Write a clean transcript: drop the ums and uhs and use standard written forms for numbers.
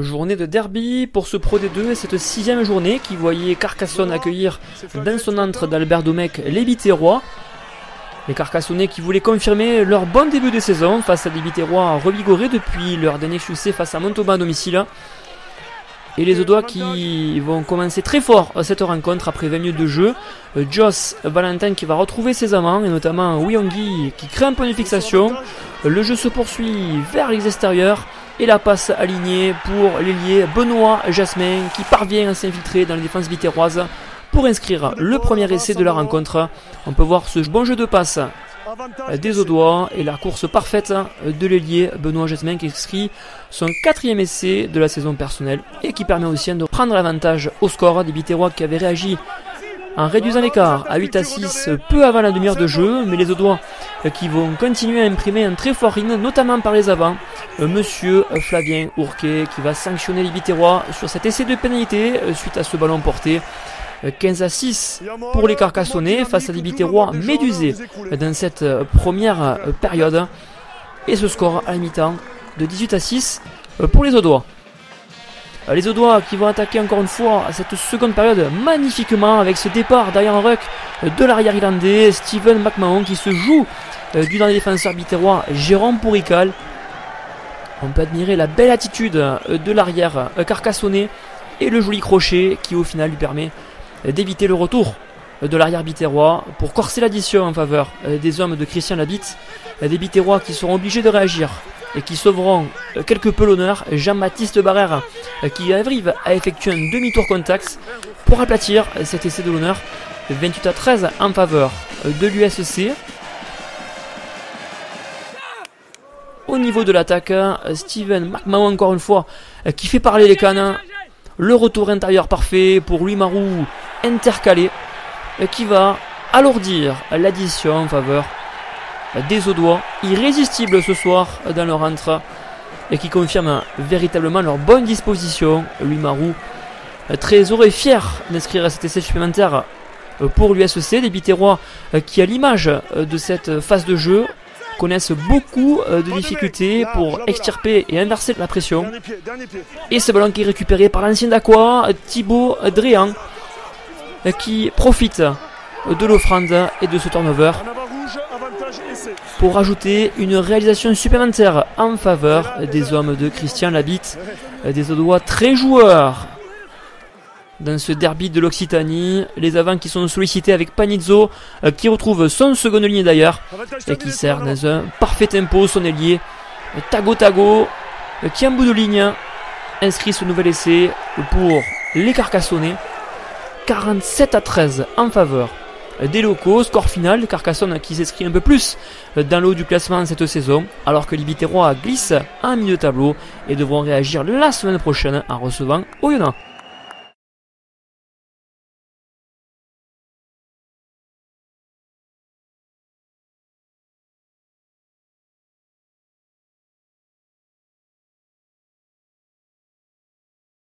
Journée de derby pour ce Pro D2 et cette 6e journée qui voyait Carcassonne accueillir dans son antre d'Albert Domecq les Biterrois. Les Carcassonnais qui voulaient confirmer leur bon début de saison face à des Biterrois revigorés depuis leur dernier succès face à Montauban à domicile. Et les Audois qui vont commencer très fort cette rencontre après 20 minutes de jeu. Joss Valentin qui va retrouver ses amants et notamment Wiyongi qui crée un point de fixation. Le jeu se poursuit vers les extérieurs et la passe alignée pour l'ailier Benoît Jasmin qui parvient à s'infiltrer dans la défense biterroise pour inscrire le premier essai de la rencontre. On peut voir ce bon jeu de passe des Audois et la course parfaite de l'ailier Benoît Jasmin qui inscrit son 4e essai de la saison personnelle et qui permet aussi de prendre l'avantage au score des Biterrois qui avaient réagi en réduisant l'écart à 8-6 peu avant la demi-heure de jeu, mais les Audois qui vont continuer à imprimer un très fort rythme, notamment par les avants. Monsieur Flavien Ourquet qui va sanctionner les Biterrois sur cet essai de pénalité suite à ce ballon porté. 15-6 pour les Carcassonnais face à des Biterrois médusés dans cette première période. Et ce score à la mi-temps de 18-6 pour les Audois. Les Audois qui vont attaquer encore une fois cette seconde période magnifiquement avec ce départ derrière un ruck de l'arrière irlandais Steven McMahon qui se joue du dernier défenseur biterrois Jérôme Pourrical. On peut admirer la belle attitude de l'arrière carcassonnais et le joli crochet qui au final lui permet d'éviter le retour de l'arrière biterrois pour corser l'addition en faveur des hommes de Christian Labitte. Des Biterrois qui seront obligés de réagir et qui sauveront quelque peu l'honneur. Jean-Baptiste Barrère qui arrive à effectuer un demi-tour contact pour aplatir cet essai de l'honneur. 28-13 en faveur de l'USC. Au niveau de l'attaque, Steven McMahon encore une fois qui fait parler les cannes. Le retour intérieur parfait pour Louis Marou intercalé qui va alourdir l'addition en faveur des Audois, irrésistibles ce soir dans leur antre et qui confirment véritablement leur bonne disposition. Louis Marou très heureux et fier d'inscrire cet essai supplémentaire pour l'USC. Des Biterrois qui à l'image de cette phase de jeu connaissent beaucoup de difficultés pour extirper et inverser la pression. Et ce ballon qui est récupéré par l'ancien d'Aqua, Thibaut Dréan, qui profite de l'offrande et de ce turnover pour ajouter une réalisation supplémentaire en faveur des hommes de Christian Labitte. Des Audois très joueurs dans ce derby de l'Occitanie. Les avants qui sont sollicités avec Panizzo qui retrouve son seconde ligne d'ailleurs et qui sert dans un parfait tempo son ailier Tago qui en bout de ligne inscrit ce nouvel essai pour les Carcassonnais. 47-13 en faveur des locaux. Score final, Carcassonne qui s'inscrit un peu plus dans le haut du classement cette saison, alors que les Biterrois glissent en milieu de tableau et devront réagir la semaine prochaine en recevant Oyonnax.